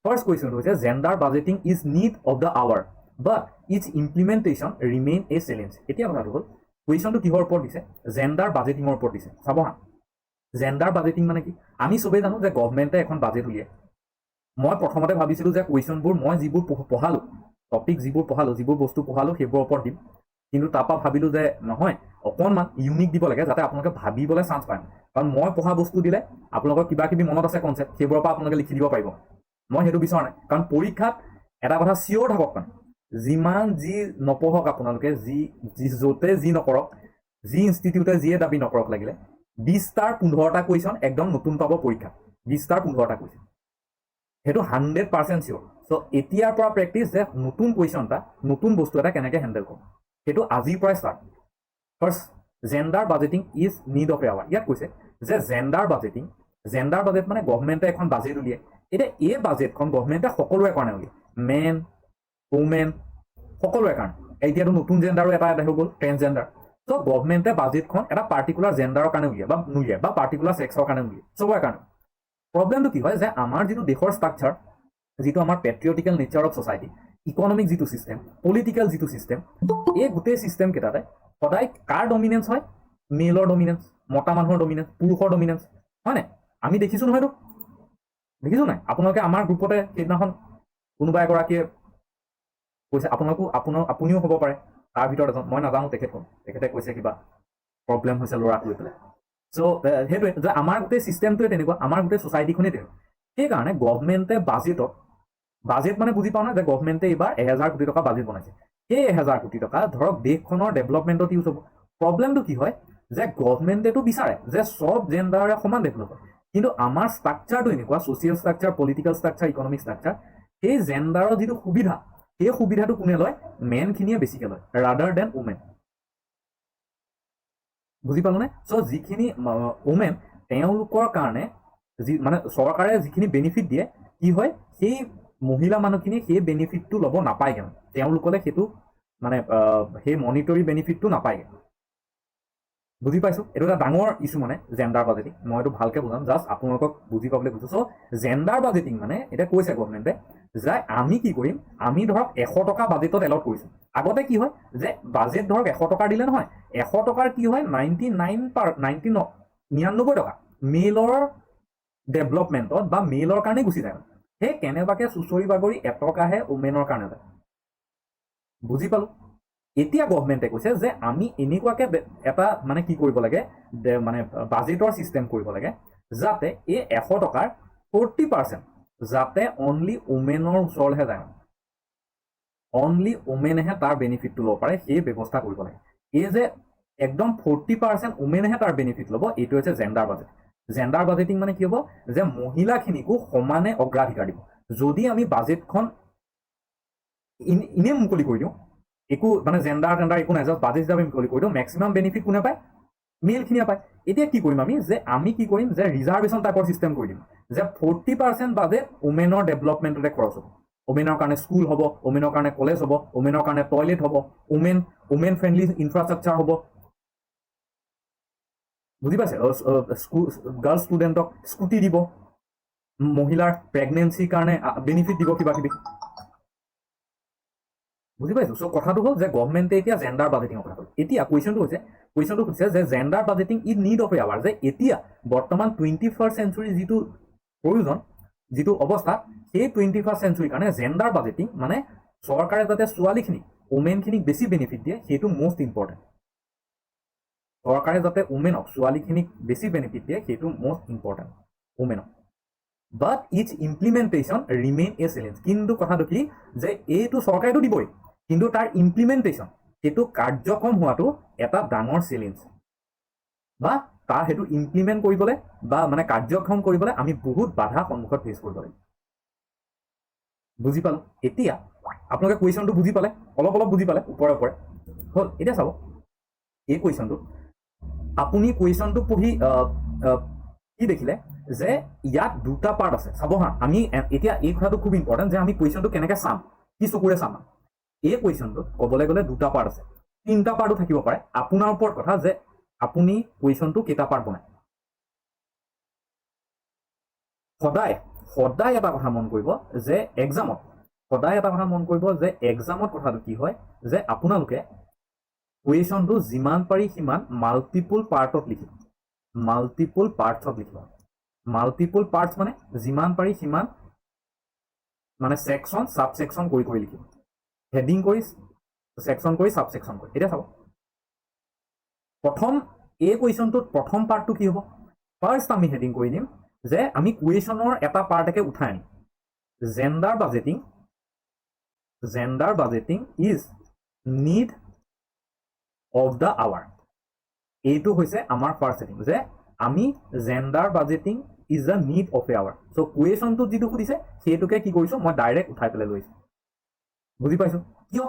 First কুৱেশ্যনটো হৈছে gender budgeting is need of the hour but it's implementation remain a challenge. এতিয়া কথাটো হ'ল কুৱেশ্যনটো কিহৰ ওপৰত দিছে? জেণ্ডাৰ বাজেটিঙৰ ওপৰত দিছে। চাব হা, জেণ্ডাৰ বাজেটিং মানে কি? আমি চবেই জানো যে গভৰ্ণমেণ্টে এখন বাজেট উলিয়ায়। মই প্ৰথমতে ভাবিছিলোঁ যে কুৱেশ্যনবোৰ মই যিবোৰ পঢ়ালোঁ, টপিক যিবোৰ পঢ়ালোঁ, যিবোৰ বস্তু পঢ়ালোঁ সেইবোৰৰ ওপৰত দিম, কিন্তু তাৰপৰা ভাবিলোঁ যে নহয়, অকণমান ইউনিক দিব লাগে যাতে আপোনালোকে ভাবিবলৈ চান্স পায়। কাৰণ মই পঢ়া বস্তু দিলে আপোনালোকৰ কিবা কিবি মনত আছে কনচেপ্ট, সেইবোৰৰ পৰা আপোনালোকে লিখি দিব পাৰিব। মই সেইটো বিচৰা নাই, কাৰণ পৰীক্ষাত এটা কথা চিয়ৰ থাকক, মানে যিমান যি নপঢ়ক আপোনালোকে, য'তে যি নকৰক, যি ইনষ্টিটিউটে যিয়ে দাবী নকৰক লাগিলে, 20টাৰ 15টা কুৱেশ্যন একদম নতুন পাব পৰীক্ষাত। 20টাৰ 15টা কুৱেশ্যন, সেইটো 100% চিয়ৰ। চ' এতিয়াৰ পৰা প্ৰেক্টিচ যে নতুন কুৱেশ্যন এটা, নতুন বস্তু এটা কেনেকৈ হেণ্ডেল কৰোঁ, সেইটো আজিৰ পৰাই start. First, gender budgeting is need of a hour. ইয়াত কৈছে যে জেণ্ডাৰ বাজেট মানে গভৰ্ণমেণ্টে এখন বাজেট উলিয়ায়। এতিয়া এই বাজেটখন গভৰ্ণমেণ্টে সকলোৰে কাৰণে উলিয়ায়, মেন ওমেন সকলোৰে কাৰণে। এতিয়াতো নতুন জেণ্ডাৰো এটা হৈ গ'ল, ট্ৰেন্সজেণ্ডাৰ। চ' গভৰ্ণমেণ্টে বাজেটখন এটা পাৰ্টিকুলাৰ জেণ্ডাৰৰ কাৰণে উলিয়ায় বা নুলিয়ায়, বা পাৰ্টিকুলাৰ ছেক্সৰ কাৰণে উলিয়ায়, চবৰে কাৰণে। প্ৰব্লেমটো কি হয় যে আমাৰ যিটো দেশৰ ষ্ট্ৰাকচাৰ, যিটো আমাৰ পেট্ৰিয়টিকেল নেচাৰ অফ ছ'চাইটি, ইকনমিক যিটো ছিষ্টেম, পলিটিকেল যিটো ছিষ্টেম, এই গোটেই ছিষ্টেম কেইটাতে সদায় কাৰ ডমিনেঞ্চ হয়? মেলৰ ডমিনেঞ্চ, মতা মানুহৰ ডমিনেঞ্চ, পুৰুষৰ ডমিনেঞ্চ, হয়নে? আমি দেখিছোঁ নহয়তো, দেখিছোঁ নাই? আপোনালোকে আমাৰ গ্ৰুপতে সেইদিনাখন কোনোবা এগৰাকীয়ে কৈছে, আপুনিও হ'ব পাৰে তাৰ ভিতৰত এজন, মই নাজানো তেখেতে কৈছে কিবা প্ৰব্লেম হৈছে ল'ৰাক লৈ পেলাই। চ' সেইটোৱে যে আমাৰ গোটেই ছিষ্টেমটোৱে তেনেকুৱা, আমাৰ গোটেই ছ'চাইটিখনেই তেনেকুৱা। সেইকাৰণে গভৰ্ণমেণ্টে বাজেট মানে বুজি পাওঁ না, যে গভৰ্ণমেণ্টে এইবাৰ 1000 কোটি টকা বাজেট বনাইছে। সেই 1000 কোটি টকা ধৰক দেশখনৰ ডেভেলপমেণ্টত ইউজ হ'ব। প্ৰব্লেমটো কি হয় যে গভৰ্ণমেণ্টেতো বিচাৰে যে চব জেণ্ডাৰে সমান ডেভেলপ হয়, কিন্তু আমাৰ ষ্ট্ৰাকচাৰটো এনেকুৱা, social structure, political structure, economic structure, সেই জেণ্ডাৰৰ যিটো সুবিধা, সেই সুবিধাটো কোনে লয়? মেনখিনিয়ে বেছিকৈ লয় ৰাদাৰ দেন ওমেন। বুজি পালোনে? চ' যিখিনি ওমেন, তেওঁলোকৰ কাৰণে মানে চৰকাৰে যিখিনি বেনিফিট দিয়ে, কি হয়, সেই মহিলা মানুহখিনি সেই বেনিফিটটো ল'ব নাপায়গৈ, মানে তেওঁলোকলে সেইটো মানে সেই মনিটৰী বেনিফিটটো নাপায়গৈ। বুজি পাইছোঁ? এইটো এটা ডাঙৰ ইছ্যু মানে জেণ্ডাৰ বাজেটিং। মই এইটো ভালকৈ বুজাম, জাষ্ট আপোনালোকক বুজি পাবলৈ কৈছোঁ। চ' জেণ্ডাৰ বাজেটিং মানে এতিয়া কৈছে গভৰ্ণমেণ্টে যে আমি কি কৰিম, আমি ধৰক 100 টকা বাজেটত এলট কৰিছোঁ। আগতে কি হয় যে বাজেট ধৰক 100 টকাৰ দিলে নহয়, 100 টকাৰ কি হয় 99 টকা মেলৰ ডেভেলপমেণ্টত বা মেলৰ কাৰণেই গুচি যায়। সেই কেনেবাকৈ চুচৰি বাগৰি 1 টকাহে ওমেনৰ কাৰণে যায়। বুজি পালোঁ? এতিয়া গভৰ্ণমেণ্টে কৈছে যে আমি এনেকুৱাকৈ এটা মানে কি কৰিব লাগে, মানে বাজেটৰ ছিষ্টেম কৰিব লাগে যাতে এই 100 টকাৰ 40% যাতে অনলি ওমেনৰ ওচৰলৈহে যায়, অনলি ওমেনেহে তাৰ বেনিফিটটো ল'ব পাৰে, সেই ব্যৱস্থা কৰিব লাগে। এই যে একদম 40% ওমেনেহে তাৰ বেনিফিট ল'ব, এইটো হৈছে জেণ্ডাৰ বাজেট। জেণ্ডাৰ বাজেটিং মানে কি হ'ব যে মহিলাখিনিকো সমানে অগ্ৰাধিকাৰ দিব। যদি আমি বাজেটখন এনেই মুকলি কৰি দিওঁ, একো মানে জেণ্ডাৰ একো নাই, জাষ্ট বাজেট হিচাপে মুকলি কৰি দিওঁ, মেক্সিমাম বেনিফিট কোনে পায়? মেলখিনিয়ে পায়। এতিয়া কি কৰিম আমি কি কৰিম যে ৰিজাৰ্ভেশ্যন টাইপৰ ছিষ্টেম কৰি দিম, যে 40% বাজেট ওমেনৰ ডেভেলপমেণ্টতে খৰচ হ'ব। ওমেনৰ কাৰণে স্কুল হ'ব, ওমেনৰ কাৰণে কলেজ হ'ব, ওমেনৰ কাৰণে টয়লেট হ'ব, ওমেন ফ্ৰেণ্ডলি ইনফ্ৰাষ্ট্ৰাকচাৰ হ'ব। বুজি পাইছে? গাৰ্ল ষ্টুডেণ্টক স্কুটি দিব, মহিলাৰ প্ৰেগনেঞ্চিৰ কাৰণে বেনিফিট দিব, কিবা কিবি। বুজি পাইছোঁ? চ' কথাটো হ'ল যে গভৰ্ণমেণ্টে এতিয়া জেণ্ডাৰ বাজেটিঙৰ কথা ক'লে। এতিয়া কুৱেশ্যনটো হৈছে যে gender budgeting is need of a hour, যে এতিয়া বৰ্তমান 21st চেঞ্চুৰী যিটো প্ৰয়োজন, যিটো অৱস্থা, সেই 21st চেঞ্চুৰীৰ কাৰণে জেণ্ডাৰ বাজেটিং মানে চৰকাৰে যাতে ছোৱালীখিনিক, ওমেনখিনিক বেছি বেনিফিট দিয়ে, সেইটো মষ্ট ইম্পৰ্টেণ্ট। চৰকাৰে যাতে ওমেনক, ছোৱালীখিনিক বেছি বেনিফিট দিয়ে, সেইটো মষ্ট ইম্পৰ্টেণ্ট ওমেনক। But it's implementation remain a challenge. কিন্তু কথাটো কি যে এইটো চৰকাৰেতো দিবই, কিন্তু তাৰ ইমপ্লিমেণ্টেশ্যন, সেইটো কাৰ্যক্ষম হোৱাটো এটা ডাঙৰ চেলেঞ্জ, বা তাৰ সেইটো ইমপ্লিমেণ্ট কৰিবলৈ বা মানে কাৰ্যক্ষম কৰিবলৈ আমি বহুত বাধা সন্মুখত ফেচ কৰিব লাগিব। বুজি পালোঁ? এতিয়া আপোনালোকে কুৱেশ্যনটো বুজি পালে, অলপ বুজি পালে, ওপৰে হ'ল। এতিয়া চাব এই কুৱেশ্যনটো, আপুনি কুৱেশ্যনটো পঢ়ি কি দেখিলে যে ইয়াত দুটা পাৰ্ট আছে। চাব হা, আমি এতিয়া এই কথাটো খুব ইম্পৰ্টেণ্ট যে আমি কুৱেশ্যনটো কেনেকৈ চাম, কি চকুৰে চাম। এই কুৱেশ্যনটোত ক'বলৈ গ'লে দুটা পাৰ্ট আছে, 3টা পাৰ্টো থাকিব পাৰে। আপোনাৰ ওপৰত কথা যে আপুনি কুৱেশ্যনটো কেইটা পাৰ্ট বনায়। সদায় এটা কথা মন কৰিব যে এক্সামত সদায় এটা কথা মন কৰিব যে এক্সামত কথাটো কি হয় যে আপোনালোকে কুৱেশ্যনটো যিমান পাৰি সিমান মাল্টিপুল পাৰ্টত লিখিব মাল্টিপুল পাৰ্টছত লিখিব মাল্টিপুল পাৰ্টছ মানে যিমান পাৰি সিমান মানে সেকশন সাব সেকশন কৰি কৰি লিখিব হেডিং কৰি সেকশন কৰি সাব সেকশন কৰি এটা চাব প্ৰথম এই কুৱেশ্যনটোত প্ৰথম পাৰ্টটো কি হ'ব ফাৰ্ষ্ট আমি হেডিং কৰি দিম যে আমি কুৱেশ্যনৰ এটা পাৰ্টকে উঠাই আনিম gender budgeting is need of the hour এইটো হৈছে আমাৰ ফাৰ্ষ্ট হেডিং যে আমি gender budgeting is the need of a hour so' কুৱেশ্যনটোত যিটো সুধিছে সেইটোকে কি কৰিছোঁ মই ডাইৰেক্ট উঠাই পেলাই লৈছোঁ বুজি পাইছোঁ কিয়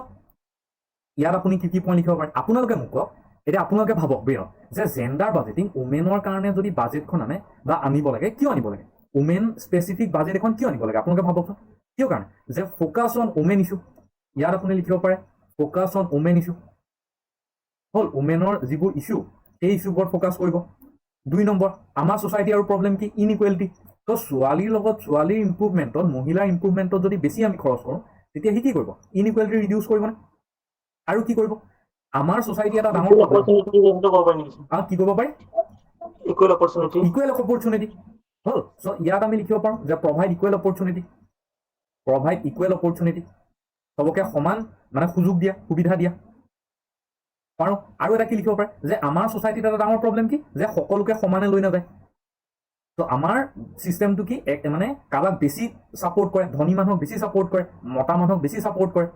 ইয়াত আপুনি কি কি পইণ্ট লিখিব পাৰে আপোনালোকে মোক কওক এতিয়া আপোনালোকে ভাবক বেৰ যে জেণ্ডাৰ বাজেটিং উমেনৰ কাৰণে যদি বাজেটখন আনে বা আনিব লাগে কিয় আনিব লাগে উমেন স্পেচিফিক বাজেট এখন কিয় আনিব লাগে আপোনালোকে ভাবকচোন কিয় কাৰণে যে ফ'কাছ অন উমেন ইছ্যু ইয়াত আপুনি লিখিব পাৰে ফ'কাছ অন উমেন ইছ্যু হ'ল উমেনৰ যিবোৰ ইছ্যু সেই ইছ্যুবোৰত ফ'কাছ কৰিব 2 নম্বৰ আমাৰ ছ'চাইটি আৰু প্ৰব্লেম কি ইনইকুৱেলিটি তো ছোৱালীৰ লগত ছোৱালীৰ ইম্প্ৰুভমেণ্টত মহিলাৰ ইম্প্ৰুভমেণ্টত যদি বেছি আমি খৰচ কৰোঁ তেতিয়া সি কি কৰিব ইনইকুৱেলিটি ৰিডিউচ কৰিবনে আৰু কি কৰিব আমাৰ ছ'চাইটি এটা ডাঙৰ কি কৰিব পাৰে ইকুৱেল অপৰচুনিটি হ'ল চ' ইয়াত আমি লিখিব পাৰোঁ যে প্ৰভাইড ইকুৱেল অপৰচুনিটি চবকে সমান মানে সুযোগ দিয়া সুবিধা দিয়া পাৰোঁ আৰু এটা কি লিখিব পাৰে যে আমাৰ ছ'চাইটিত এটা ডাঙৰ প্ৰব্লেম কি যে সকলোকে সমানে লৈ নাযায় তো আমাৰ চিষ্টেমটো কি মানে কাৰোবাক বেছি ছাপোৰ্ট কৰে ধনী মানুহক বেছি ছাপোৰ্ট কৰে মতা মানুহক বেছি ছাপোৰ্ট কৰে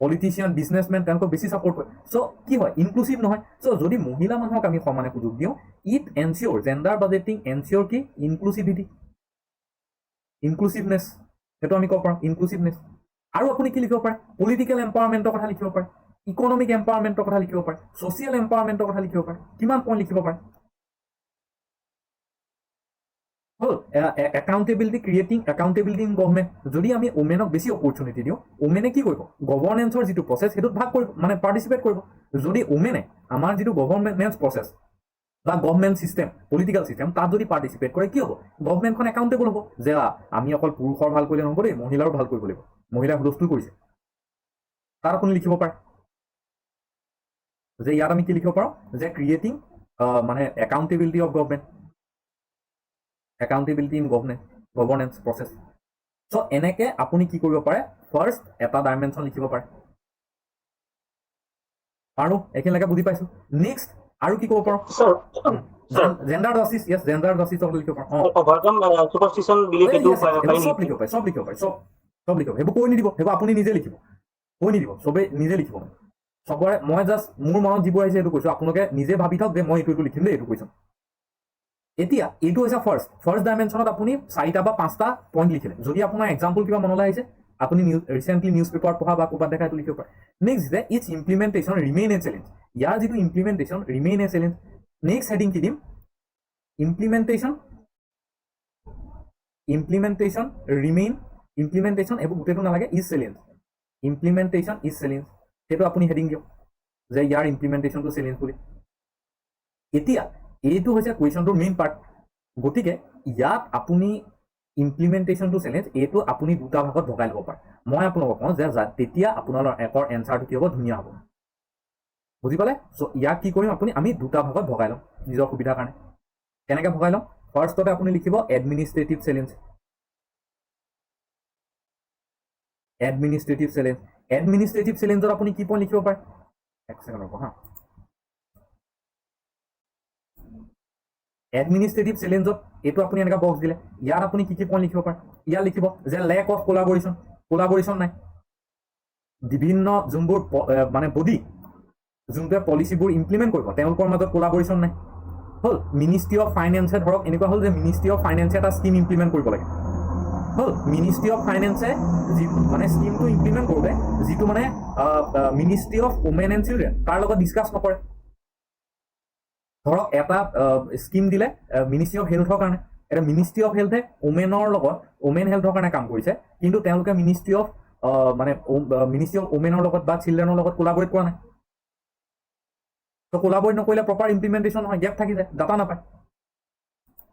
পলিটিচিয়ান বিজনেছমেন তেওঁলোকক বেছি ছাপোৰ্ট কৰে চ' কি হয় ইনক্লুচিভ নহয় চ' যদি মহিলা মানুহক আমি সমানে সুযোগ দিওঁ ইট এনচিয়ৰ জেণ্ডাৰ বাজেটিং এনচিয়ৰ কি ইনক্লুচিভনেছ সেইটো আমি ক'ব পাৰোঁ ইনক্লুচিভনেছ আৰু আপুনি কি লিখিব পাৰে পলিটিকেল এম্পাৱাৰমেণ্টৰ কথা লিখিব পাৰে ইকনমিক এম্পাৱাৰমেণ্টৰ কথা লিখিব পাৰে ছ'চিয়েল এম্পাৱাৰমেণ্টৰ কথা লিখিব পাৰে কিমান পইণ্ট লিখিব পাৰে হ'ল accountability creating accountability in government যদি আমি ওমেনক বেছি অপৰচুনিটি দিওঁ ওমেনে কি কৰিব গভৰ্ণেন্সৰ যিটো প্ৰচেছ সেইটোত ভাগ কৰিব মানে পাৰ্টিচিপেট কৰিব যদি ওমেনে আমাৰ যিটো গভৰ্ণমেণ্ট প্ৰচেছ বা গভৰ্ণমেণ্ট ছিষ্টেম পলিটিকেল ছিষ্টেম তাত যদি পাৰ্টিচিপেট কৰে কি হ'ব গভৰ্ণমেণ্টখন একাউণ্টেবল হ'ব যে আমি অকল পুৰুষৰ ভাল কৰিলে নহ'ব দেই মহিলাৰো ভাল কৰিব লাগিব মহিলাই হুলস্থুল কৰিছে তাত আপুনি লিখিব পাৰে যে ইয়াত আমি কি লিখিব পাৰোঁ যে ক্ৰিয়েটিং মানে accountability of government accountability in governance process so' এনেকৈ আপুনি কি কৰিব পাৰে ফাৰ্ষ্ট এটা ডাইমেনশ্যন লিখিব পাৰে আৰু এইখিনিলৈকে বুজি পাইছোঁ নেক্সট আৰু কি ক'ব পাৰোঁ জেণ্ডাৰ জাষ্টিছ য়েছ জেণ্ডাৰ জাষ্টিছক লিখিব পাৰোঁ চব লিখিব পাৰে চব লিখিব সেইবোৰ কৈ নিদিব সেইবোৰ আপুনি নিজে লিখিব কৈ নিদিব চবেই নিজে লিখিব চবৰে মই জাষ্ট মোৰ মনত যিবোৰ আহিছে সেইটো কৈছোঁ আপোনালোকে নিজে ভাবি থওক যে মই এইটো লিখিম দেই এইটো কৈছোঁ এতিয়া এইটো হৈছে ফাৰ্ষ্ট ডাইমেনশ্যনত আপুনি 4টা বা 5টা পইণ্ট লিখিলে যদি আপোনাৰ এক্সাম্পল কিবা মনলৈ আহিছে আপুনি ৰিচেণ্টলি নিউজ পেপাৰত পঢ়া বা ক'ৰবাত দেখা এইটো লিখিব পাৰে নেক্সট যে it's implementation remain a challenge ইয়াৰ যিটো implementation remain a challenge next heading কি দিম ইমপ্লিমেণ্টেশ্যন ৰিমেইন ইমপ্লিমেণ্টেশ্যন এইবোৰ গোটেইটো নালাগে is challenge implementation is challenge সেইটো আপুনি হেডিং দিয়ক যে ইয়াৰ ইমপ্লিমেণ্টেশ্যনটো চেলেঞ্জ বুলি এতিয়া এইটো হৈছে কুৱেশ্যনটোৰ মেইন পাৰ্ট গতিকে ইয়াত আপুনি ইমপ্লিমেণ্টেশ্যনটো চেলেঞ্জ এইটো আপুনি 2টা ভাগত ভগাই ল'ব পাৰে মই আপোনালোকক কওঁ যে তেতিয়া আপোনালোকৰ এনচাৰটো কি হ'ব ধুনীয়া হ'ব বুজি পালে চ' ইয়াক কি কৰিম আমি 2টা ভাগত ভগাই ল'ম নিজৰ সুবিধাৰ কাৰণে কেনেকৈ ভগাই ল'ম ফাৰ্ষ্টতে আপুনি লিখিব এডমিনিষ্ট্ৰেটিভ চেলেঞ্জত আপুনি কি পইণ্ট লিখিব পাৰে এক ছেকেণ্ড ৰ'ব হা এডমিনিষ্ট্ৰেটিভ চেলেঞ্জত এইটো আপুনি এনেকুৱা বক্স দিলে ইয়াত আপুনি কি পইণ্ট লিখিব পাৰে ইয়াত লিখিব যে লেক অফ কোলাবৰেশ্যন নাই বিভিন্ন যোনবোৰ মানে বডি যোনটোৱে পলিচিবোৰ ইমপ্লিমেণ্ট কৰিব তেওঁলোকৰ মাজত কোলাবৰেশ্যন নাই হ'ল মিনিষ্ট্ৰি অফ ফাইনেন্সে ধৰক এনেকুৱা হ'ল যে মিনিষ্ট্ৰি অফ ফাইনেন্সে এটা স্কিম ইমপ্লিমেণ্ট কৰিব লাগে হ'ল মিনিষ্ট্ৰি অফ ফাইনেন্সে যিটো মানে স্কিমটো ইমপ্লিমেণ্ট কৰোঁতে যিটো মানে ministry of women and children তাৰ লগত ডিছকাছ নকৰে ধৰক এটা স্কিম দিলে মিনিষ্ট্ৰি অফ হেল্থৰ কাৰণে এটা মিনিষ্ট্ৰি অফ হেল্থে ওমেন হেল্থৰ কাৰণে কাম কৰিছে কিন্তু তেওঁলোকে মিনিষ্ট্ৰি অফ ওমেনৰ লগত বা চিলড্ৰেনৰ লগত কোলাবৰেট কৰা নাই তো কোলাবৰেট নকৰিলে প্ৰপাৰ ইমপ্লিমেণ্টেশ্যন নহয় গেপ থাকি যায় ডাটা নাপায়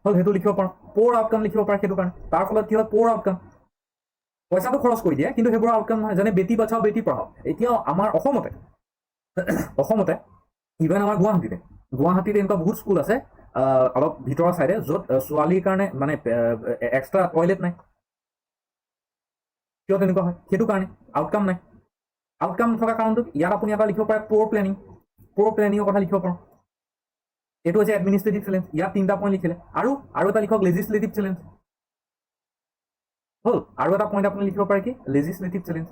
হ'ল সেইটো লিখিব পাৰোঁ প'ৰ আউটকাম লিখিব পাৰে সেইটো কাৰণে তাৰ ফলত কি হয় প'ৰ আউটকাম পইচাটো খৰচ কৰি দিয়ে কিন্তু সেইবোৰ আউটকাম নহয় যেনে বেটি বচাও বেটি পঢ়াও এতিয়াও আমাৰ অসমতে ইভেন আমাৰ গুৱাহাটীত এনেকুৱা বহুত স্কুল আছে অলপ ভিতৰৰ চাইডে য'ত ছোৱালীৰ কাৰণে মানে এক্সট্ৰা টয়লেট নাই কিয় তেনেকুৱা হয় সেইটো কাৰণে আউটকাম নাই আউটকাম থকা কাৰণটো ইয়াত আপুনি এটা লিখিব পাৰে প'ৰ প্লেনিঙৰ কথা লিখিব পাৰোঁ এইটো হৈছে এডমিনিষ্ট্ৰেটিভ চেলেঞ্জ ইয়াত 3টা পইণ্ট লিখিলে আৰু এটা লিখক লেজিছলেটিভ চেলেঞ্জ হ'ল আৰু এটা পইণ্ট আপুনি লিখিব পাৰে কি লেজিছলেটিভ চেলেঞ্জ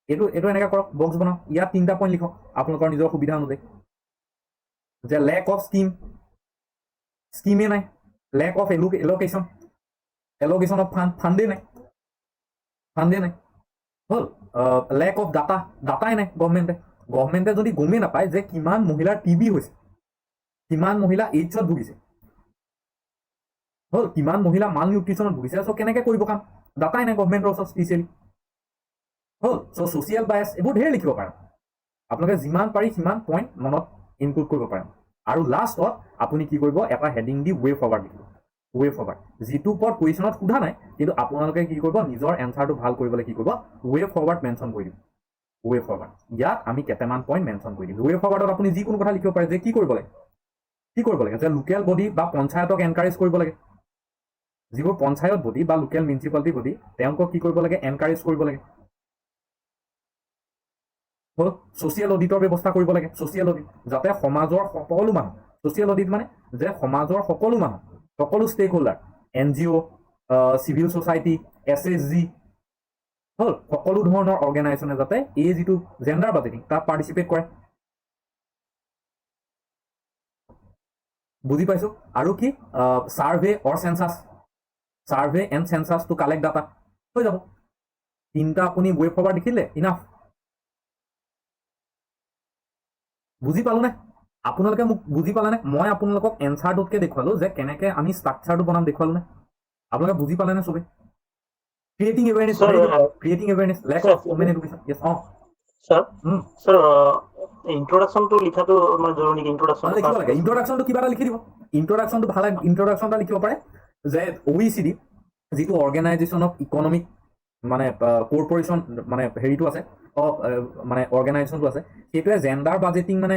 এইটো এনেকৈ কৰক বক্স বনাওক ইয়াত 3টা পইণ্ট লিখক আপোনালোকৰ নিজৰ সুবিধা অনুযায়ী যে লেক অফ স্কিমে নাই লেক অফ এলোকেশ্যন অফ ফাণ্ডে নাই হ'ল লেক অফ ডাটাই নাই গভৰ্ণমেণ্টে যদি গমেই নাপায় যে কিমান মহিলাৰ টিবি হৈছে কিমান মহিলা এইডছত ভুগিছে হ'ল কিমান মহিলা মাল নিউট্ৰিশ্যনত ভুগিছে চ' কেনেকৈ কৰিব কাম ডাটাই নাই গভৰ্ণমেণ্টৰ ওচৰত স্পেচিয়েলি হ'ল চ' ছ'চিয়েল বায়াছ এইবোৰ ঢেৰ লিখিব পাৰে আপোনালোকে যিমান পাৰি সিমান পইণ্ট মনত ইনক্লুড কৰিব পাৰে আৰু লাষ্টত আপুনি কি কৰিব এটা হেডিং দি ৱে ফৰৱাৰ্ড লিখিব যিটো ওপৰত কুৱেশ্যনত সোধা নাই কিন্তু আপোনালোকে কি কৰিব নিজৰ এনচাৰটো ভাল কৰিবলৈ কি কৰিব ৱে ফৰৱাৰ্ড মেনশ্যন কৰি দিব ৱে ফৰৱাৰ্ড ইয়াত আমি কেইটামান পইণ্ট মেনশ্যন কৰি দিম ৱে ফৰৱাৰ্ডত আপুনি যিকোনো কথা লিখিব পাৰে যে কি কৰিব লাগে যে লোকেল বডি বা পঞ্চায়তক এনকাৰেজ কৰিব লাগে যিবোৰ পঞ্চায়ত বডি বা লোকেল মিউনিচিপালিটি বডি তেওঁলোকক কি কৰিব লাগে এনকাৰেজ কৰিব লাগে হ'ল ছ'চিয়েল অডিটৰ ব্যৱস্থা কৰিব লাগে ছ'চিয়েল অডিট যাতে সমাজৰ সকলো মানুহ ছ'চিয়েল অডিট মানে যে সমাজৰ সকলো মানুহ সকলো stakeholder NGO civil society SHG হ'ল সকলো ধৰণৰ অৰ্গেনাইজেশ্যনে যাতে এই যিটো জেণ্ডাৰ বাজেটিং তাত পাৰ্টিচিপেট কৰে বুজি পাইছোঁ আৰু কি survey and census to collect data হৈ যাব 3টা আপুনি ৱে ফৰৱাৰ্ড লিখিলে ইনাফ বুজি পালোনে আপোনালোকে মোক বুজি পালেনে মই আপোনালোকক এনচাৰটোতকৈ দেখুৱালোঁ যে কেনেকৈ আমি ষ্ট্ৰাকচাৰটো বনাম দেখুৱালোঁ নে আপোনালোকে বুজি পালেনে চবেই creating awareness lack of women education yes sir ইন্ট্ৰোডাকশনটো লিখাটো মানে জৰুৰী নেকি লিখিব লাগে ইন্ট্ৰডাকশ্যনটো কিবা এটা লিখি দিব ইন্ট্ৰডাকশ্যনটো ভাল ইন্ট্ৰডাকশ্যন এটা লিখিব পাৰে যে OECD যিটো অৰ্গেনাইজেশ্যন অফ ইকনমিক মানে কৰ্পৰেশ্যন মানে হেৰিটো আছে মানে অৰ্গেনাইজেশ্যনটো আছে সেইটোৱে জেণ্ডাৰ বাজেটিং মানে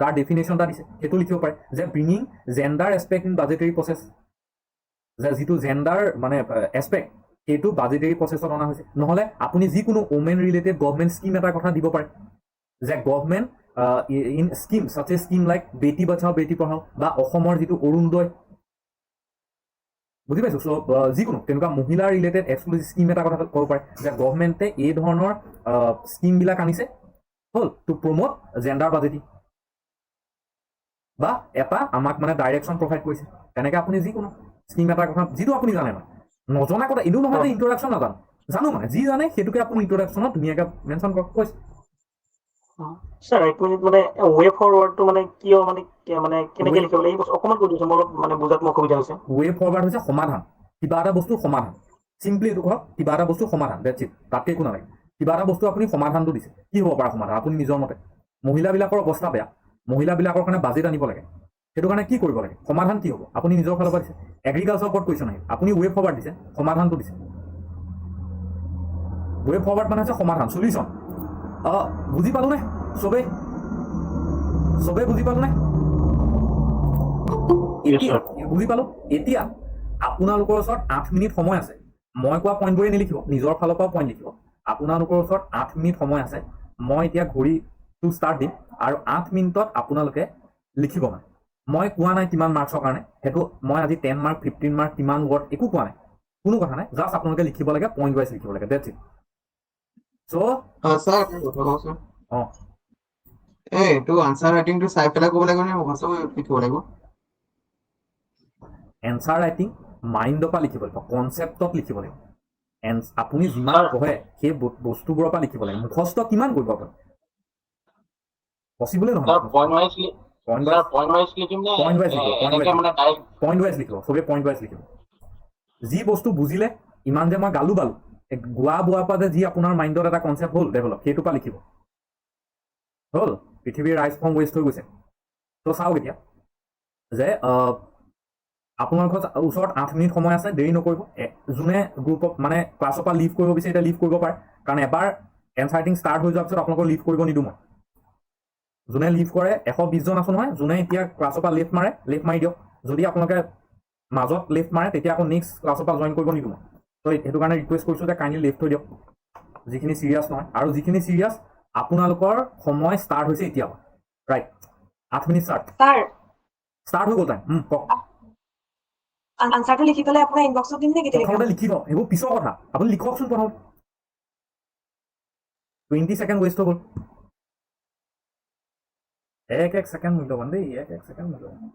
তাৰ ডেফিনেশ্যন এটা দিছে সেইটো লিখিব পাৰে যে bringing gender aspect in বাজেটেৰী process যে যিটো জেণ্ডাৰ মানে এছপেক্ট সেইটো বাজেটেৰী প্ৰচেছত অনা হৈছে নহ'লে আপুনি যিকোনো ওমেন ৰিলেটেড গভৰ্ণমেণ্ট স্কিম এটাৰ কথা দিব পাৰে যে government in scheme such a scheme like Beti Bachao Beti Padhao বা অসমৰ যিটো অৰুণোদয় বুজি পাইছোঁ চ' যিকোনো তেনেকুৱা মহিলা ৰিলেটেড এক্সক্লুজিভ স্কিম এটা কথা ক'ব পাৰে যে গভৰ্ণমেণ্টে এই ধৰণৰ স্কিমবিলাক আনিছে হ'ল টু প্ৰম'ট জেণ্ডাৰ বাজেটিং বা এটা আমাক মানে ডাইৰেকশ্যন প্ৰভাইড কৰিছে তেনেকৈ আপুনি যিকোনো স্কিম এটাৰ কথা যিটো আপুনি জানে মানে নজনা কথা এইটো নহয় যে ইন্ট্ৰডাকশ্যন নাজানো জানো মানে যি জানে সেইটোকে আপুনি ইন্ট্ৰডাকশ্যনত ধুনীয়াকৈ মেনশ্যন কৰক কৈছে স্যাৰ এক মিনিট মানে ৱে ফৰৱাৰ্ডটো মানে কিয় মানে কেনেকৈ লিখিব লাগিব অকণমান কৈ দিছোঁ মোৰ মানে বুজাত মোৰ অসুবিধা হৈছে ৱে ফৰৱাৰ্ড হৈছে সমাধান কিবা এটা বস্তুৰ সমাধান চিম্পলি এইটো কওক কিবা এটা বস্তুৰ সমাধান ডেটছ ইট তাতকৈ একো নালাগে কিবা এটা বস্তু আপুনি সমাধানটো দিছে কি হ'ব পাৰে সমাধান আপুনি নিজৰ মতে মহিলাবিলাকৰ অৱস্থা বেয়া মহিলাবিলাকৰ কাৰণে বাজেট আনিব লাগে সেইটো কাৰণে কি কৰিব লাগে সমাধান কি হ'ব আপুনি নিজৰ ফালৰ পৰা দিছে এগ্ৰিকালচাৰৰ ওপৰত কুৱেশ্যন আহিল আপুনি ৱে ফৰৱাৰ্ড দিছে সমাধানটো দিছে ৱে ফৰৱাৰ্ড মানে হৈছে সমাধান চলিউশ্যন বুজি পালোনে চবেই বুজি পালোনে বুজি পালোঁ এতিয়া আপোনালোকৰ ওচৰত 8 মিনিট সময় আছে মই কোৱা পইণ্টবোৰেই নিলিখিব নিজৰ ফালৰ পৰাও পইণ্ট লিখিব আপোনালোকৰ ওচৰত 8 মিনিট সময় আছে মই এতিয়া ঘড়ীটো ষ্টাৰ্ট দিম আৰু 8 মিনিটত আপোনালোকে লিখিব মানে মই কোৱা নাই কিমান মাৰ্কছৰ কাৰণে সেইটো মই আজি 10 মাৰ্ক 15 মাৰ্ক কিমান ৱৰ্ড একো কোৱা নাই কোনো কথা নাই জাষ্ট আপোনালোকে লিখিব লাগে পইণ্ট ৱাইজ লিখিব লাগে ডেটছ ইট চ' স্যাৰ এইটো আনসাৰ ৰাইটিংটো চাই পেলাই ক'ব লাগিব নে মুখস্থ লিখিব লাগিব এনচাৰ ৰাইটিং মাইণ্ডৰ পৰা লিখিব লাগিব কনচেপ্টত লিখিব লাগিব আপুনি যিমান পঢ়ে সেই বস্তুবোৰৰ পৰা লিখিব লাগিব মুখস্থ কিমান কৰিব আপুনি পচিবলে নহয় পইণ্ট ৱাইজ লিখিব চবেই পইণ্ট ৱাইজ লিখিব যি বস্তু বুজিলে ইমান যে মই গালো বালো গোৱা বোৱাৰ পৰা যে যি আপোনাৰ মাইণ্ডত এটা কনচেপ্ট হ'ল ডেভেলপ সেইটোৰ পৰা লিখিব হ'ল পৃথিৱীৰ ৰাইজ ফৰ্ম ৱেষ্ট হৈ গৈছে তো চাওক এতিয়া যে আপোনালোকৰ ওচৰত 8 মিনিট সময় আছে, দেৰি নকৰিব। যোনে গ্ৰুপত মানে ক্লাছৰ পৰা লিভ কৰিব বিচাৰে এতিয়া লিভ কৰিব পাৰে, কাৰণ এবাৰ এনচাৰ্টিং ষ্টাৰ্ট হৈ যোৱাৰ পিছত আপোনালোকক লিভ কৰিব নিদিওঁ মই। যোনে লিভ কৰে 120 জন আছো নহয়, যোনে এতিয়া ক্লাছৰ পৰা লেফ্ট মাৰে লেফ্ট মাৰি দিয়ক। যদি আপোনালোকে মাজত লেফ্ট মাৰে তেতিয়া আকৌ নেক্সট ক্লাছৰ পৰা জইন কৰিব নিদিওঁ মই। তো সেইটো কাৰণে ৰিকুৱেষ্ট কৰিছোঁ যে কাইণ্ডলি লেফ্ট হৈ দিয়ক যিখিনি চিৰিয়াছ নহয়। আৰু যিখিনি চিৰিয়াছ আপোনালোকৰ সময় ষ্টাৰ্ট হৈছে এতিয়া, ৰাইট? 8 মিনিট ষ্টাৰ্ট হৈ গ'ল টাইম। কওক। আনসাৰটো লিখি পেলাই আপোনাৰ ইনবক্সত দিম নে কেতিয়া প্ৰথমতে লিখি লওক, সেইবোৰ পিছৰ কথা। আপুনি লিখকচোন প্ৰথম। 20 ছেকেণ্ড ৱেষ্ট হৈ গ'ল। এক ছেকেণ্ড মূল্যৱান দেই, এক ছেকেণ্ড মূল্যৱান।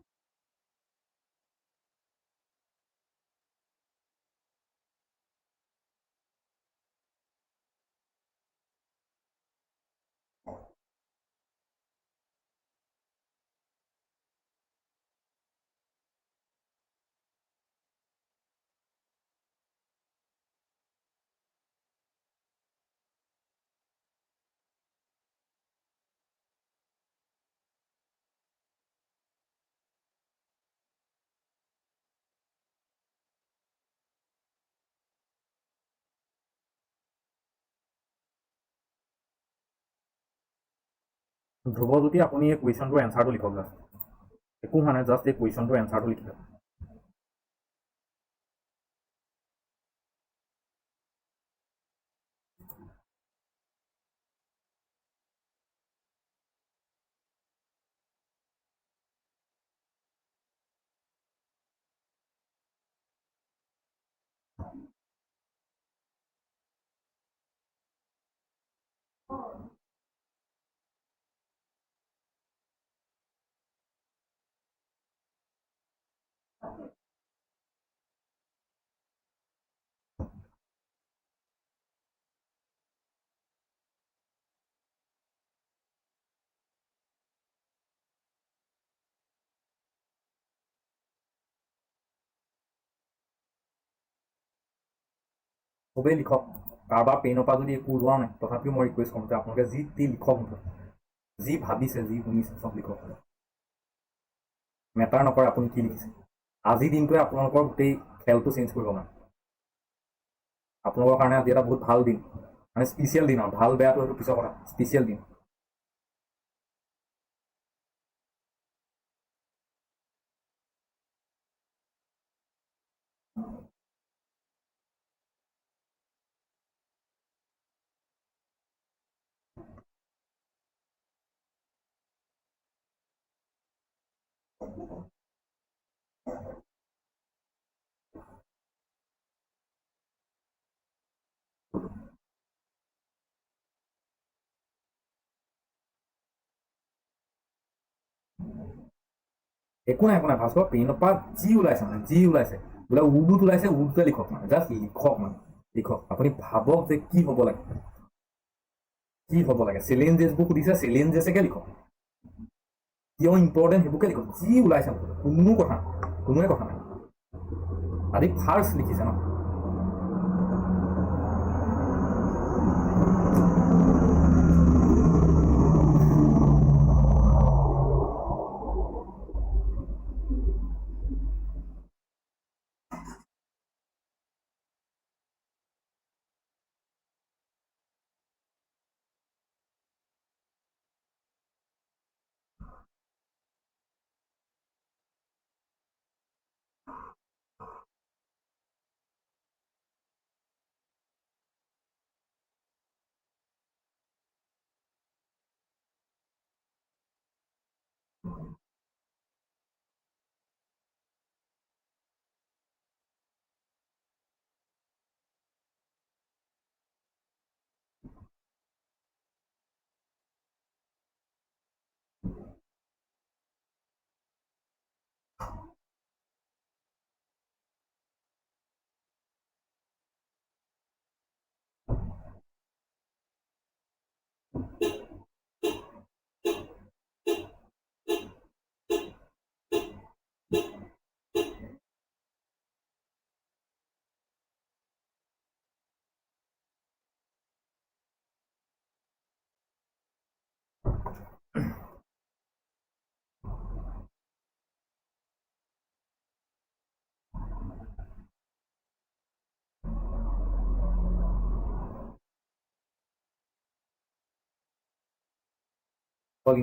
ধ্ৰুৱজ্যোতি, আপুনি এই কুৱেশ্যনটোৰ এনচাৰটো লিখক জাষ্ট। একো হোৱা নাই, জাষ্ট এই কুৱেশ্যনটোৰ এনচাৰটো লিখি লওক। চবেই লিখক। কাৰোবাৰ পেইনৰ পৰা যদি একো ওলোৱা নাই, তথাপিও মই ৰিকুৱেষ্ট কৰোঁ যে আপোনালোকে যি টি লিখক, যি ভাবিছে যি শুনিছে চব লিখক। মেটাৰ নকৰে আপুনি কি লিখিছে। আজিৰ দিনটোৱে আপোনালোকৰ গোটেই খেলটো চেঞ্জ কৰিব মানে। আপোনালোকৰ কাৰণে আজি এটা বহুত ভাল দিন, মানে স্পেচিয়েল দিন। আৰু ভাল বেয়াটো সেইটো পিছৰ কথা, স্পেচিয়েল দিন। একো নাই, একো নাই। ভাস্কৰ, পেইনৰ পৰা যি ওলাইছে মানে যি ওলাইছে, বোলে উৰ্দুত ওলাইছে, উৰ্দুতে লিখক মানে। জাষ্ট লিখক মানে, লিখক। আপুনি ভাবক যে কি হ'ব লাগে, কি হ'ব লাগে। চেলেঞ্জেছবোৰ সুধিছে, চেলেঞ্জেছকে লিখক। কিয় ইম্পৰ্টেণ্ট সেইবোৰকে লিখক। যি ওলাইছে কোনো কথা নাই, কোনোৱে কথা নাই। আজি ফাৰ্ষ্ট লিখিছে ন।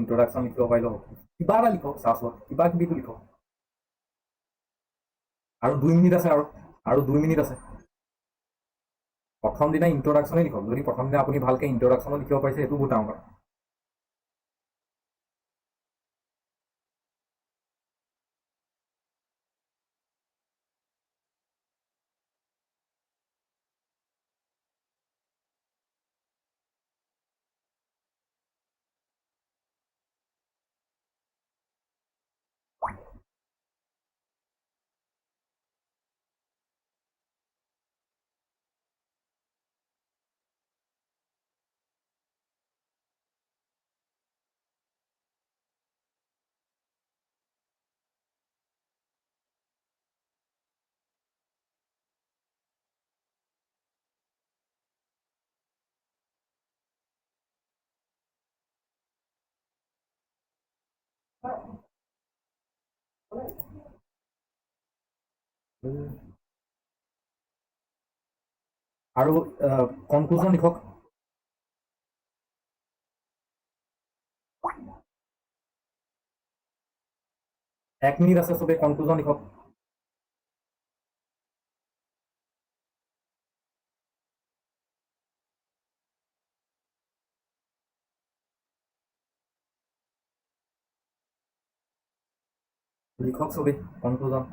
ইন্ট্ৰডাকশ্যন লিখিব পাৰিলেও হ'ব কিবা এটা লিখক চাৰ্চত কিবা কিবিটো লিখক আৰু 2 মিনিট আছে আৰু 2 মিনিট আছে প্ৰথম দিনা ইন্ট্ৰডাকশ্যনেই লিখক যদি প্ৰথম দিনা আপুনি ভালকৈ ইন্ট্ৰডাকশ্যনো লিখিব পাৰিছে সেইটো বহুত ডাঙৰ কথা আৰু কনক্লুজন লিখক এক মিনিট আছে চবেই কনক্লুজন লিখক লিখক চবেই conclusion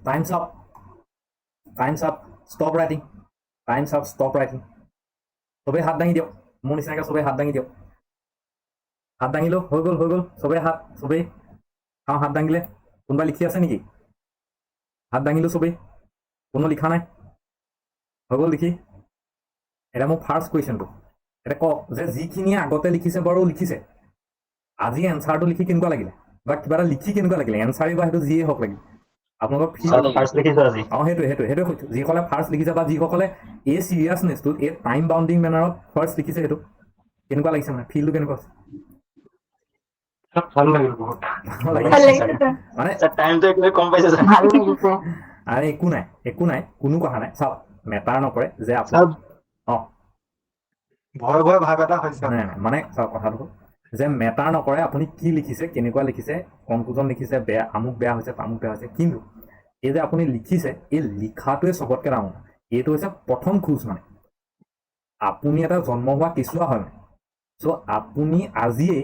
Time's up. Time's up. Stop writing. Time's up. Stop writing. চবেই হাত দাঙি দিয়ক মোৰ নিচিনাকৈ চবেই হাত দাঙি দিয়ক হাত দাঙিলেও হৈ গ'ল চবেই চবেই চাওঁ হাত দাঙিলে কোনোবা লিখি আছে নেকি হাত দাঙিলোঁ চবেই কোনো লিখা নাই হৈ গ'ল লিখি এটা মোৰ ফাৰ্ষ্ট কুৱেশ্যনটো এটা কওক যে যিখিনিয়ে আগতে লিখিছে বাৰু লিখিছে আজি এনচাৰটো লিখি কেনেকুৱা লাগিলে বা কিবা এটা লিখি কেনেকুৱা লাগিলে এনচাৰেই বা সেইটো যিয়ে হওক লাগিলে আপোনালোকৰ সেইটোৱে যিসকলে ফাৰ্ষ্ট লিখিছে বা যিসকলে এই চিৰিয়াছনেছটোত এই টাইম বাউণ্ডিং মেনাৰত ফাৰ্ষ্ট লিখিছে সেইটো কেনেকুৱা লাগিছে মানে ফিলটো কেনেকুৱা আছে ভাল লাগিল বহুত মানে টাইমটো একদম কম পাইছে ভাল লাগিছে আৰে একো নাই কোনো কথা নাই চাওক মেটাৰ নকৰে যে আপোনাৰ অঁ ভয় ভাৱ এটা হৈছে নাই মানে চাওক কথাটো হ'ল যে মেটাৰ নকৰে আপুনি কি লিখিছে কেনেকুৱা লিখিছে কনক্লুজন লিখিছে বেয়া আমুক বেয়া হৈছে তামুক বেয়া হৈছে কিন্তু এই যে আপুনি লিখিছে এই লিখাটোৱে চবতকৈ ডাঙৰ এইটো হৈছে প্ৰথম খোজ মানে আপুনি এটা জন্ম হোৱা কেঁচুৱা হয় মানে চ' আপুনি আজিয়েই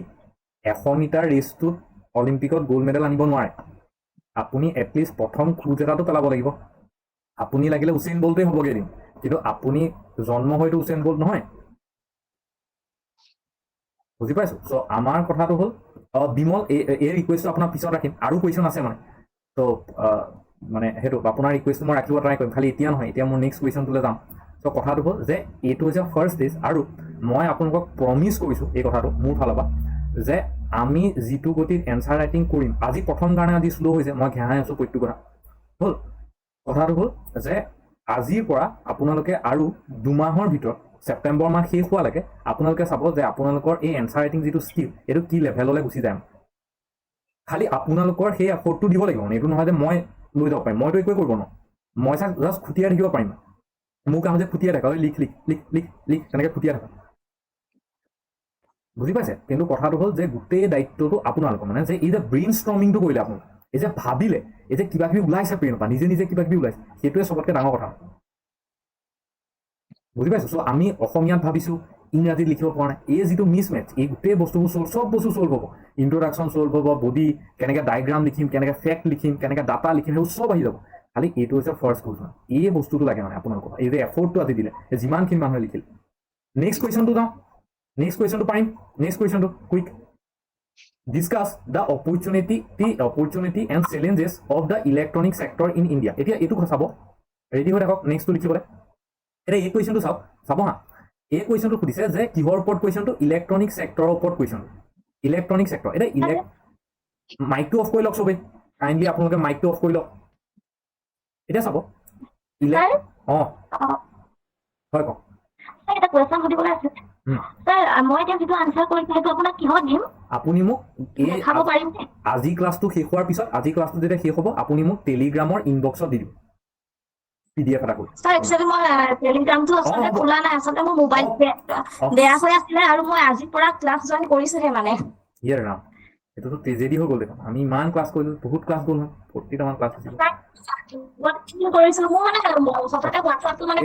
100 মিটাৰ ৰেচটোত অলিম্পিকত গ'ল্ড মেডেল আনিব নোৱাৰে আপুনি এটলিষ্ট প্ৰথম খোজ এটাটো পেলাব লাগিব আপুনি লাগিলে উচেইন বল্টেই হ'বগৈ দিম কিন্তু আপুনি জন্ম হয়তো উচেইন বল্ট নহয় বুজি পাইছোঁ চ' আমাৰ কথাটো হ'ল বিমল এই ৰিকুৱেষ্টটো আপোনাৰ পিছত ৰাখিম আৰু কুৱেশ্যন আছে মানে ত' মানে সেইটো আপোনাৰ ৰিকুৱেষ্টটো মই ৰাখিব ট্ৰাই কৰিম খালি এতিয়া নহয় এতিয়া মোৰ নেক্সট কুৱেশ্যনটোলৈ যাম চ' কথাটো হ'ল যে এইটো হৈছে ফাৰ্ষ্ট ষ্টেজ আৰু মই আপোনালোকক প্ৰমিছ কৰিছোঁ এই কথাটো মোৰ ফালৰ পৰা যে আমি যিটো গতিত এনচাৰ ৰাইটিং কৰিম আজি প্ৰথম কাৰণে আজি শ্ল' হৈছে মই ঘেঁহাই আছোঁ প্ৰত্যেক কথা হ'ল কথাটো হ'ল যে আজিৰ পৰা আপোনালোকে আৰু 2 মাহৰ ভিতৰত ছেপ্টেম্বৰ মাহ শেষ হোৱালৈকে আপোনালোকে চাব যে আপোনালোকৰ এই এনচাৰ ৰাইটিং যিটো স্কিল এইটো কি লেভেললৈ গুচি যায় খালি আপোনালোকৰ সেই এফৰ্টটো দিব লাগিব এইটো নহয় যে মই লৈ যাব পাৰিম মইতো একোৱে কৰিব নোৱাৰোঁ মই জাষ্ট খুটিয়াই থাকিব পাৰিম মোৰ কাম যে খুটিয়াই থাকা লিখ তেনেকৈ খুটিয়াই থাকা বুজি পাইছে কিন্তু কথাটো হ'ল যে গোটেই দায়িত্বটো আপোনালোকৰ মানে যে এই যে ব্ৰেইন ষ্টৰ্মিংটো কৰিলে আপোনালোকে এই যে ভাবিলে এই যে কিবা কিবি ওলাইছে ব্ৰেইনৰ পৰা নিজে কিবা কিবি ওলাইছে সেইটোৱে চবতকৈ ডাঙৰ কথা বুজি পাইছোঁ চ' আমি অসমীয়াত ভাবিছোঁ ইংৰাজীত লিখিব পৰা নাই এই যিটো মিছ মেথ এই গোটেই বস্তুবোৰ চব বস্তু চল্ভ হ'ব ইন্ট্ৰডাকশ্যন চল্ভ হ'ব বডি কেনেকৈ ডায়েগ্ৰাম লিখিম কেনেকৈ ফেক্ট লিখিম কেনেকৈ ডাটা লিখিম সেইবোৰ চব আহি যাব খালি এইটো হৈছে ফাৰ্ষ্ট কুৱেশ্যন এই বস্তুটো লাগে মানে আপোনালোকৰ এই যে এফৰ্টটো আজি দিলে যিমানখিনি মানুহে লিখিলে নেক্সট কুৱেশ্যনটো যাওঁ নেক্সট কুৱেশ্যনটো পাৰিম নেক্সট কুৱেশ্যনটো quick discuss the opportunity and challenges of the electronic sector in India এতিয়া এইটো চাব ৰেডি হৈ থাকক নেক্সটটো লিখিবলৈ এতিয়া এই কুৱেশ্যনটো চাব হা এই কুৱেশ্যনটো সুধিছে যে কিহৰ ওপৰত কুৱেশ্যনটো ইলেক্ট্ৰনিক ছেক্টৰৰ ওপৰত কুৱেশ্যনটো ইলেক্ট্ৰনিক ছেক্টৰ এতিয়া মাইকটো অফ কৰি লওক চবেই কাইণ্ডলি আপোনালোকে মাইকটো অফ কৰি লওক এতিয়া চাব অঁ হয় কওক এটা কুৱেশ্যন সুধিবলৈ আছে স্যাৰ মই এতিয়া যিটো আনসাৰ কৰিছো সেইটো আপোনাক কিহত দিম আপুনি মোক এই দেখাব পাৰিম নে আজি ক্লাছটো শেষ হোৱাৰ পিছত আজি ক্লাছটো যেতিয়া শেষ হ'ব আপুনি মোক টেলিগ্ৰামৰ ইনবক্সত দি দিব PDF এটা কৰি স্যাৰ একচুৱেলি মই টেলিগ্ৰামটো আচলতে হ'ব। খোলা নাই আচলতে মোৰ মোবাইল বেয়া হৈ আছিলে আৰু মই আজিৰ পৰা ক্লাছ জইন কৰিছোহে মানে ইয়ে ৰাম এইটোতো ট্ৰেজেডি হৈ গ'ল দেখোন আমি ইমান ক্লাছ কৰিলোঁ বহুত ক্লাছ গ'ল নহয় 40টামান ক্লাছ হৈছিল কৰিছো মোৰ মানে সঁচাতে হোৱাটছআপটো মানে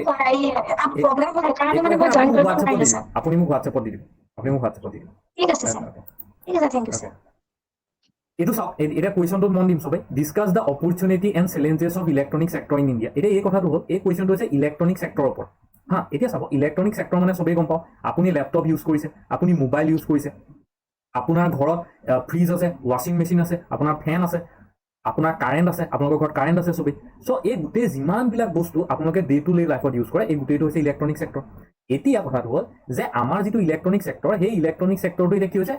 এটা প্ৰব্লেম হয় সেইকাৰণে মানে মই জইন কৰিব নোৱাৰিলো স্যাৰ আপুনি মোক হোৱাটছএপত দি দিব আপুনি মোক হোৱাটছএপত দি দিব ঠিক আছে স্যাৰ ঠিক আছে থেংক ইউ স্যাৰ এইটো চাওক এতিয়া কুৱেশ্যনটোত মন দিম চবেই discuss the opportunity and challenges of electronic sector in India এতিয়া এই কথাটো হ'ল এই কুৱেশ্যনটো হৈছে ইলেক্ট্ৰনিক চেক্টৰৰ ওপৰত হা এতিয়া চাব ইলেক্ট্ৰনিক চেক্টৰ মানে চবেই গম পাওঁ আপুনি লেপটপ ইউজ কৰিছে আপুনি মোবাইল ইউজ কৰিছে আপোনাৰ ঘৰত ফ্ৰিজ আছে ৱাশ্বিং মেচিন আছে আপোনাৰ ফেন আছে আপোনাৰ কাৰেণ্ট আছে আপোনালোকৰ ঘৰত কাৰেণ্ট আছে চবেই চ' এই গোটেই যিমানবিলাক বস্তু আপোনালোকে ডে টু ডে লাইফত ইউজ কৰে এই গোটেইটো হৈছে ইলেক্ট্ৰনিক চেক্টৰ এতিয়া কথাটো হ'ল যে আমাৰ যিটো ইলেক্ট্ৰনিক চেক্টৰ সেই ইলেক্ট্ৰনিক চেক্টৰটো এতিয়া কি হৈছে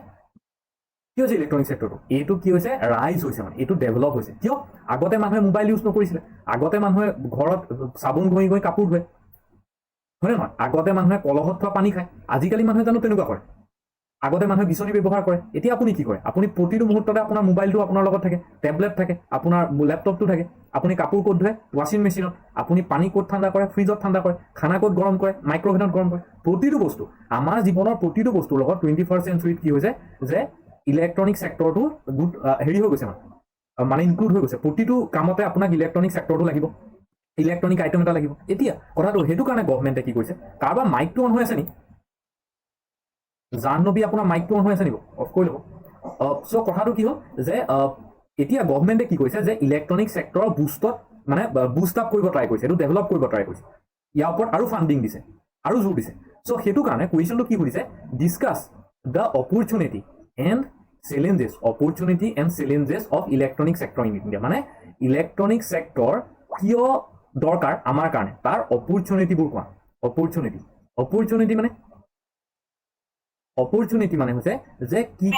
ইলেক্ট্ৰনিক চেক্টৰটো এইটো কি হৈছে ৰাইজ হৈছে মানে এইটো ডেভেলপ হৈছে কিয় আগতে মানুহে মোবাইল ইউজ নকৰিছিলে আগতে মানুহে ঘৰত চাবোন ঘঁহি ঘঁহি কাপোৰ ধুৱে হয়নে নহয় আগতে মানুহে কলহত থোৱা পানী খায় আজিকালি মানুহে জানো তেনেকুৱা কৰে আগতে মানুহে বিচনী ব্যৱহাৰ কৰে এতিয়া আপুনি কি কৰে আপুনি প্ৰতিটো মুহূৰ্ততে আপোনাৰ মোবাইলটো আপোনাৰ লগত থাকে টেবলেট থাকে আপোনাৰ লেপটপটো থাকে আপুনি কাপোৰ ক'ত ধুৱে ৱাশ্বিং মেচিনত আপুনি পানী ক'ত ঠাণ্ডা কৰে ফ্ৰিজত ঠাণ্ডা কৰে খানা ক'ত গৰম কৰে মাইক্ৰ'ৱেভত গৰম কৰে প্ৰতিটো বস্তু আমাৰ জীৱনৰ প্ৰতিটো বস্তুৰ লগত 21st চেঞ্চুৰীত কি হৈছে যে ইলেক্ট্ৰনিক চেক্টৰটো হেৰি হৈ গৈছে মানে ইনক্লুড হৈ গৈছে প্ৰতিটো কামতে আপোনাক ইলেক্ট্ৰনিক চেক্টৰটো লাগিব ইলেক্ট্ৰনিক আইটেম এটা লাগিব এতিয়া কথাটো সেইটো কাৰণে গভৰ্ণমেণ্টে কি কৈছে কাৰোবাৰ মাইকটো অন হৈ আছে নেকি জাহ্নবী আপোনাৰ মাইকটো অন হৈ আছে নেকি অফ কৰি ল'ব চ' কথাটো কি হ'ল যে এতিয়া গভৰ্ণমেণ্টে কি কৈছে যে ইলেক্ট্ৰনিক চেক্টৰৰ বুষ্টত মানে বুষ্ট আপ কৰিব ট্ৰাই কৰিছে এইটো ডেভেলপ কৰিব ট্ৰাই কৰিছে ইয়াৰ ওপৰত আৰু ফাণ্ডিং দিছে আৰু জোৰ দিছে চ' সেইটো কাৰণে কুৱেশ্যনটো কি সুধিছে discuss the opportunity and challenges of electronic sector in India মানে ইলেক্ট্ৰনিক চেক্টৰ কিয় দৰকাৰ আমাৰ কাৰণে তাৰ অপৰচুনিটিবোৰ কোৱা অপৰচুনিটি মানে হৈছে যে কি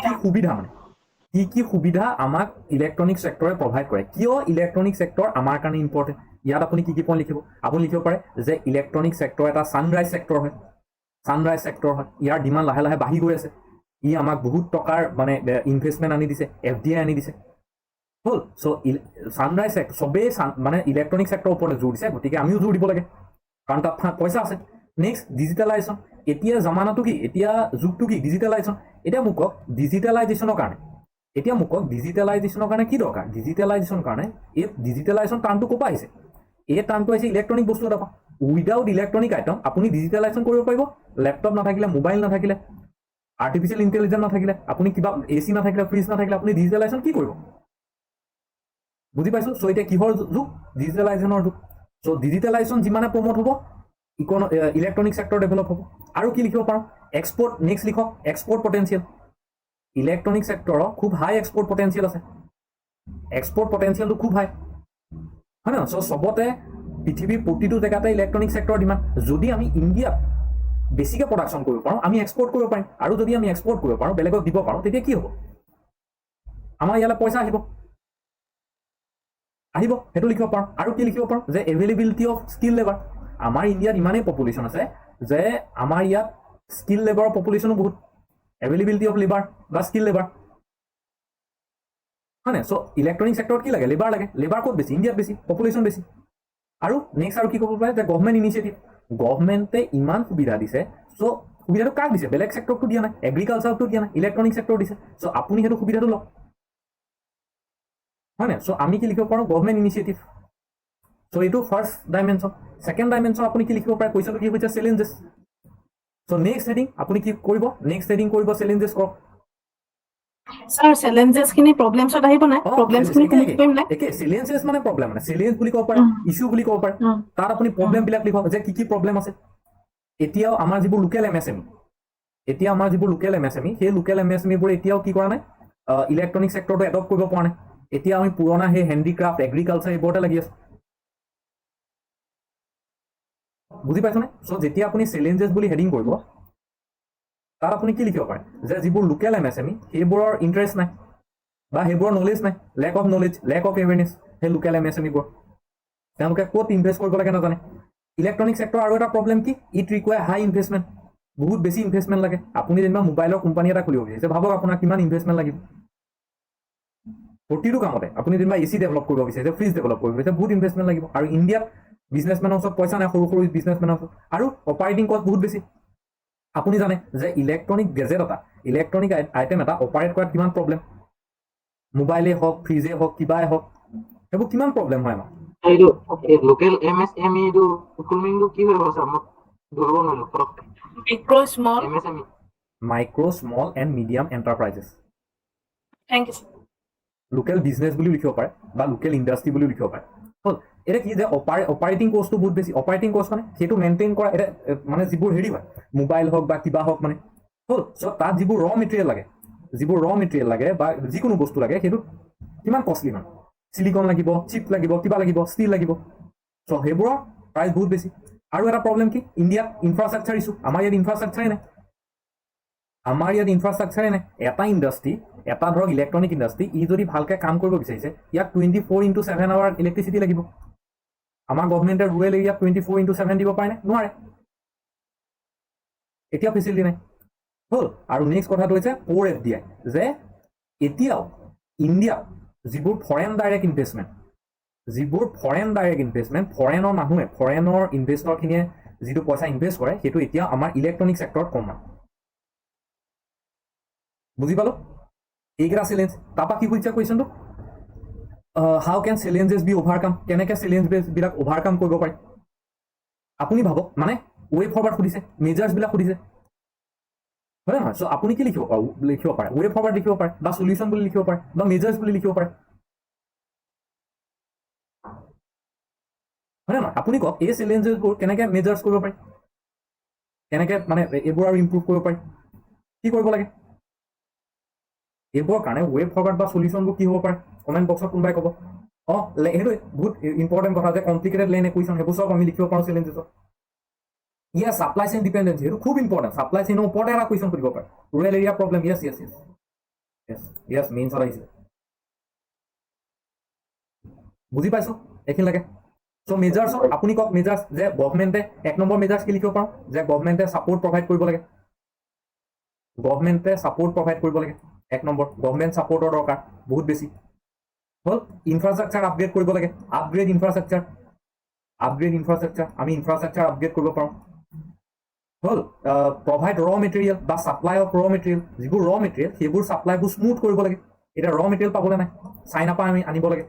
সুবিধা আমাক ইলেক্ট্ৰনিক চেক্টৰে প্ৰভাইড কৰে কিয় ইলেক্ট্ৰনিক চেক্টৰ আমাৰ কাৰণে ইম্পৰ্টেণ্ট ইয়াত আপুনি কি পইণ্ট লিখিব আপুনি লিখিব পাৰে যে ইলেক্ট্ৰনিক চেক্টৰ এটা ছানৰাইজ চেক্টৰ হয় ইয়াৰ ডিমাণ্ড লাহে লাহে বাঢ়ি গৈ আছে ই আমাক বহুত টকাৰ মানে ইনভেষ্টমেণ্ট আনি দিছে FDI আনি দিছে হ'ল চ' ছানৰাইজ চেক্টৰ চবেই মানে ইলেক্ট্ৰনিক চেক্টৰৰ ওপৰতে জোৰ দিছে গতিকে আমিও জোৰ দিব লাগে কাৰণ তাত পইচা আছে নেক্সট ডিজিটেলাইজেশ্যন এতিয়া জামানাটো কি এতিয়া যুগটো কি ডিজিটেলাইজেশ্যন এতিয়া মোক কওক ডিজিটেলাইজেশ্যনৰ কাৰণে কি দৰকাৰ ডিজিটেলাইজেশ্যনৰ কাৰণে এই ডিজিটেলাইজেশ্যন টাৰ্মটো ক'ৰ পৰা আহিছে এই টাৰ্মটো আহিছে ইলেক্ট্ৰনিক বস্তু এটা উইদাউট ইলেক্ট্ৰনিক আইটেম আপুনি ডিজিটেলাইজেশ্যন কৰিব পাৰিব লেপটপ নাথাকিলে মোবাইল নাথাকিলে আৰ্টিফিচিয়েল ইণ্টেলিজেঞ্চ নাথাকিলে আপুনি কিবা AC নাথাকিলে ফ্ৰিজ নাথাকিলে আপুনি ডিজিটেলাইজেশ্যন কি কৰিব বুজি পাইছোঁ চ' এতিয়া কিহৰ যুগ ডিজিটেলাইজেশ্যনৰ যুগ চ' ডিজিটেলাইজেশ্যন যিমানে প্ৰমোট হ'ব ইলেক্ট্ৰনিক চেক্টৰ ডেভেলপ হ'ব আৰু কি লিখিব পাৰোঁ এক্সপৰ্ট নেক্সট লিখক এক্সপৰ্ট পটেঞ্চিয়েল ইলেক্ট্ৰনিক চেক্টৰৰ খুব হাই এক্সপৰ্ট পটেঞ্চিয়েল আছে এক্সপৰ্ট পটেঞ্চিয়েলটো খুব হাই হয় নহয় চ' চবতে পৃথিৱীৰ প্ৰতিটো জেগাতে ইলেক্ট্ৰনিক চেক্টৰৰ ডিমাণ্ড যদি আমি ইণ্ডিয়াত বেছিকৈ প্ৰডাকশ্যন কৰিব পাৰোঁ আমি এক্সপৰ্ট কৰিব পাৰিম আৰু যদি আমি এক্সপৰ্ট কৰিব পাৰোঁ বেলেগক দিব পাৰোঁ তেতিয়া কি হ'ব আমাৰ ইয়ালৈ পইচা আহিব সেইটো লিখিব পাৰোঁ আৰু কি লিখিব পাৰোঁ যে এভেইলেবিলিটি অফ স্কিল লেবাৰ আমাৰ ইণ্ডিয়াত ইমানেই পপুলেশ্যন আছে যে আমাৰ ইয়াত স্কিল লেবাৰৰ পপুলেশ্যনো বহুত এভেইলেবিলিটি অফ লেবাৰ বা স্কিল লেবাৰ হয় নাই চ' ইলেক্ট্ৰনিক চেক্টৰত কি লাগে লেবাৰ ক'ত বেছি ইণ্ডিয়াত বেছি পপুলেশ্যন বেছি আৰু নেক্সট আৰু কি ক'ব পাৰে যে গভৰ্ণমেণ্ট ইনিচিয়েটিভ গভৰ্ণমেণ্টে ইমান সুবিধা দিছে চ' সুবিধাটো কাক দিছে বেলেগ চেক্টৰটো দিয়া নাই এগ্ৰিকালচাৰটো দিয়া নাই ইলেক্ট্ৰনিক চেক্টৰ দিছে চ' আপুনি সেইটো সুবিধাটো লওক হয় নাই চ' আমি কি লিখিব পাৰোঁ গভৰ্ণমেণ্ট ইনিচিয়েটিভ চ' এইটো ফাৰ্ষ্ট ডাইমেনশ্যন ছেকেণ্ড ডাইমেনশ্যন আপুনি কি লিখিব পাৰে কুৱেশ্যনটো কি হৈছে চেলেঞ্জেছ চ' নেক্সট হেডিং আপুনি কি কৰিব চেলেঞ্জেছ কৰক স্যাৰ চেলেঞ্জেছ খিনি প্ৰব্লেমছত আহিব নাই প্ৰব্লেমছ খিনি কমপ্লিট কৰিম নাই একে চেলেঞ্জেছ মানে প্ৰব্লেম মানে চেলেঞ্জ বুলি ক'ব পাৰে ইছ্যু বুলি ক'ব পাৰে তাত আপুনি প্ৰব্লেমবিলাক লিখক যে কি প্ৰব্লেম আছে এতিয়াও আমাৰ যিবোৰ লোকেল MSME সেই লোকেল MSMEবোৰ এতিয়াও কি কৰা নাই ইলেক্ট্ৰনিক চেক্টৰটো এডপ্ট কৰিব পৰা নাই এতিয়া আমি পুৰণা সেই হেণ্ডিক্ৰাফ্ট এগ্ৰিকালচাৰ এইবোৰতে লাগি আছোঁ বুজি পাইছনে চ' যেতিয়া আপুনি চেলেঞ্জেছ বুলি হেডিং কৰিব তাত আপুনি কি লিখিব পাৰে যে যিবোৰ লোকেল MSME সেইবোৰৰ ইণ্টাৰেষ্ট নাই বা সেইবোৰৰ নলেজ নাই lake of knowledge lake of awareness সেই লোকেল MSMEবোৰ তেওঁলোকে ক'ত ইনভেষ্ট কৰিব লাগে নাজানে ইলেক্ট্ৰনিক চেক্টৰ আৰু এটা প্ৰব্লেম কি ইট ৰিকুৱায়াৰ হাই ইনভেষ্টমেণ্ট বহুত বেছি ইনভেষ্টমেণ্ট লাগে আপুনি যেনিবা মোবাইলৰ কোম্পানী এটা খুলিব বিচাৰিছে ভাবক আপোনাৰ কিমান ইনভেষ্টমেণ্ট লাগিব প্ৰতিটো কামতে আপুনি যেনিবা এচি ডেভেলপ কৰিব বিচাৰিছে ফ্ৰিজ ডেভেলপ কৰিব বিচাৰিছে বহুত ইনভেষ্টমেণ্ট লাগিব আৰু ইণ্ডিয়াত বিজনেছমেনৰ ওচৰত পইচা নাই সৰু সৰু বিজনেছমেনৰ ওচৰত আৰু অপাৰেটিং কষ্ট বহুত বেছি আপুনি জানে যে ইলেক্ট্ৰনিক গেজেট এটা ইলেক্ট্ৰনিক আইটেম এটা অপাৰেট কৰাত কিমান প্ৰব্লেম মোবাইলেই হওক ফ্ৰিজেই হওক কিবাই হওক সেইবোৰ কিমান প্ৰব্লেম হয় আমাৰ এইটো লোকেল MSME এইটো ফুল মিনিংটো কি হৈ গৈছে মই ধৰিব নোৱাৰিলো পটককে micro small MSME micro small and medium enterprises thank you local business বুলিও লিখিব পাৰে বা লোকেল ইণ্ডাষ্ট্ৰি বুলিও লিখিব পাৰে হ'ল এতিয়া কি যে অপাৰেটিং কষ্টটো বহুত বেছি অপাৰেটিং কষ্ট মানে সেইটো মেইনটেইন কৰা এটা মানে যিবোৰ হেৰি হয় মোবাইল হওক বা কিবা হওক মানে হ'ল চ' তাত যিবোৰ ৰ মেটেৰিয়েল লাগে বা যিকোনো বস্তু লাগে সেইটো কিমান কষ্টলি মানে চিলিকন লাগিব চিপ লাগিব কিবা লাগিব ষ্টীল লাগিব চ' সেইবোৰৰ প্ৰাইচ বহুত বেছি আৰু এটা প্ৰব্লেম কি ইণ্ডিয়াত ইনফ্ৰাষ্ট্ৰাকচাৰ ইছ্যু আমাৰ ইয়াত ইনফ্ৰাষ্ট্ৰাকচাৰে নাই এটা ইণ্ডাষ্ট্ৰি এটা ধৰক ইলেক্ট্ৰনিক ইণ্ডাষ্ট্ৰি ই যদি ভালকৈ কাম কৰিব বিচাৰিছে ইয়াক 24/7 আৱাৰ ইলেক্ট্ৰিচিটি লাগিব আমাৰ গভৰ্ণমেণ্টে ৰুৰেল এৰিয়াত 24/7 দিব পাৰে নে নোৱাৰে এতিয়া ফেচিলিটি নাই হ'ল আৰু নেক্সট কথাটো হৈছে কৰ FDI যে এতিয়াও ইণ্ডিয়াত যিবোৰ ফৰেন ডাইৰেক্ট ইনভেষ্টমেণ্ট ফৰেনৰ মানুহে ফৰেনৰ ইনভেষ্টৰখিনিয়ে যিটো পইচা ইনভেষ্ট কৰে সেইটো এতিয়া আমাৰ ইলেক্ট্ৰনিক চেক্টৰত কম নাই বুজি পালো এইকেইটা চেলেঞ্জ তাৰপৰা কি সুধিছে কুৱেশ্যনটো হাউ কেন চেলেঞ্জেছ বি অভাৰকাম কেনেকৈ চেলেঞ্জবিলাক অভাৰকাম কৰিব পাৰি আপুনি ভাবক মানে ৱে ফৰৱাৰ্ড সুধিছে মেজাৰ্ছবিলাক সুধিছে হয় নহয় চ' আপুনি কি লিখিব পাৰে ৱে ফৰৱাৰ্ড লিখিব পাৰে বা চলিউশ্যন বুলি লিখিব পাৰে বা মেজাৰ্ছ বুলি লিখিব পাৰে হয় নহয় আপুনি কওক এই চেলেঞ্জেছবোৰ কেনেকৈ মেজাৰ্ছ কৰিব পাৰি কেনেকৈ মানে এইবোৰ আৰু ইম্প্ৰুভ কৰিব পাৰি কি কৰিব লাগে এইবোৰৰ কাৰণে ৱে ফৰৱাৰ্ড বা চলিউশ্যনবোৰ কি হ'ব পাৰে কমেণ্ট বক্সত কোনোবাই ক'ব সেইটোৱে বহুত ইম্পৰ্টেণ্ট কথা যে কমপ্লিকেটেড লেন ইকুৱেশ্যন সেইবোৰ চব আমি লিখিব পাৰোঁ চেলেঞ্জেছত ইয়াৰ ছাপ্লাই চেইন ডিপেণ্ডেঞ্চি সেইটো খুব ইম্পৰ্টেণ্ট ছাপ্লাই চেইনৰ ওপৰতে এটা কুৱেশ্যন সুধিব পাৰে ৰুৰেল এৰিয়া প্ৰব্লেম য়েছ মেইনছত আহিছে বুজি পাইছোঁ এইখিনিলৈকে চ' মেজাৰ্ছ আপুনি কওক মেজাৰ্ছ যে গভৰ্ণমেণ্টে 1 নম্বৰ মেজাৰ্ছ কি লিখিব পাৰোঁ যে গভৰ্ণমেণ্টে ছাপৰ্ট প্ৰভাইড কৰিব লাগে 1 নম্বৰ গভৰ্ণমেণ্ট ছাপৰ্টৰ দৰকাৰ বহুত বেছি হ'ল ইনফ্ৰাষ্ট্ৰাকচাৰ আপগ্ৰেড কৰিব লাগে আপগ্ৰেড ইনফ্ৰাষ্ট্ৰাকচাৰ আমি ইনফ্ৰাষ্ট্ৰাকচাৰ আপগ্ৰেড কৰিব পাৰোঁ হ'ল প্ৰভাইড ৰ মেটেৰিয়েল বা ছাপ্লাই অফ ৰ মেটেৰিয়েল যিবোৰ ৰ মেটেৰিয়েল সেইবোৰ ছাপ্লাইবোৰ স্মুথ কৰিব লাগে এতিয়া ৰ মেটেৰিয়েল পাবলৈ নাই চাইনাৰ পৰা আমি আনিব লাগে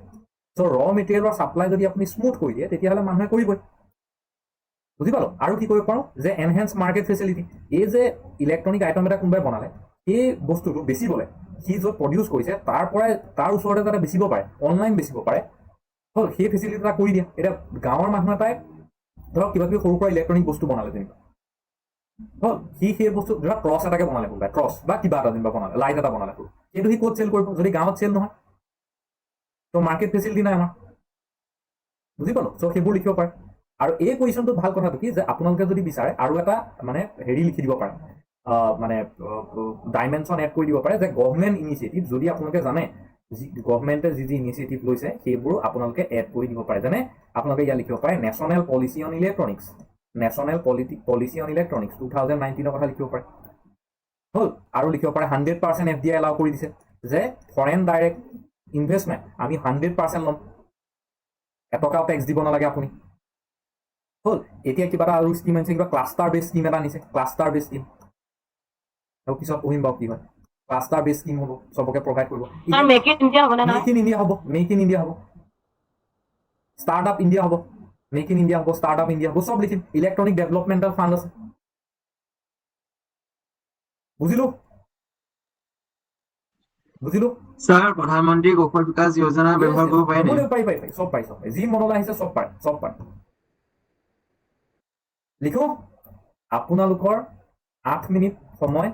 চ' ৰ মেটেৰিয়েলৰ ছাপ্লাই যদি আপুনি স্মুথ কৰি দিয়ে তেতিয়াহ'লে মানুহে কৰিবই বুজি পালোঁ আৰু কি কৰিব পাৰোঁ যে এনহেঞ্চ মাৰ্কেট ফেচিলিটি এই যে ইলেক্ট্ৰনিক আইটেম এটা কোনোবাই বনালে সেই বস্তুটো বেচিবলৈ সি য'ত প্ৰডিউচ কৰিছে তাৰ ওচৰতে যাতে বেচিব পাৰে অনলাইন বেচিব পাৰে হ'ল সেই ফেচিলিটি এটা কৰি দিয়া এতিয়া গাঁৱৰ মানুহ এটাই ধৰক কিবা কিবি সৰু সুৰা ইলেক্ট্ৰনিক বস্তু বনালে যেনিবা হ'ল সেই বস্তু ধৰক ক্ৰছ এটাকে বনালে কোনোবাই ক্ৰছ বা কিবা এটা যেনিবা বনালে লাইট এটা বনালে সেইটো সি ক'ত চেল কৰিব যদি গাঁৱত চেল নহয় ত' মাৰ্কেট ফেচিলিটি নাই আমাৰ বুজি পালোঁ চ' সেইবোৰ লিখিব পাৰে আৰু এই কুৱেশ্যনটো ভাল কথাটো কি যে আপোনালোকে যদি বিচাৰে আৰু এটা মানে হেৰি লিখি দিব পাৰে মানে ডাইমেনশ্যন এড কৰি দিব পাৰে যে গভৰ্ণমেণ্ট ইনিচিয়েটিভ যদি আপোনালোকে জানে গভৰ্ণমেণ্টে যি ইনিচিয়েটিভ লৈছে সেইবোৰ আপোনালোকে এড কৰি দিব পাৰে যেনে আপোনালোকে ইয়াত লিখিব পাৰে নেশ্যনেল পলিচি অন ইলেক্ট্ৰনিক্স 2019 কথা লিখিব পাৰে হ'ল আৰু লিখিব পাৰে 100% FDI এলাউ কৰি দিছে যে ফৰেন ডাইৰেক্ট ইনভেষ্টমেণ্ট আমি 100% ল'ম এটকাও টেক্স দিব নালাগে আপুনি হ'ল এতিয়া কিবা এটা আৰু স্কিম আনিছে কিবা ক্লাষ্টাৰ বেছ স্কিম এটা আনিছে ক্লাষ্টাৰ বেছ স্কিম আৰু পিছত পঢ়িম বাৰু কি হয় ক্লাষ্টাৰ বেছ স্কিম হ'ব চবকে প্ৰভাইড কৰিব মেক ইন ইণ্ডিয়া হ'বনে মেক ইন ইণ্ডিয়া হ'ব ষ্টাৰ্ট আপ ইণ্ডিয়া হ'ব মেক ইন ইণ্ডিয়া হ'ব ষ্টাৰ্ট আপ ইণ্ডিয়া হ'ব চব লিখিম ইলেক্ট্ৰনিক ডেভেলপমেণ্টেল ফাণ্ড আছে বুজিলো স্যাৰ প্ৰধানমন্ত্ৰী কৌশল বিকাশ যোজনা ব্যৱহাৰ কৰিব পাৰে নে পাৰি চব পাৰি যি মনলৈ আহিছে চব পাৰে লিখো আপোনালোকৰ 8 মিনিট সময়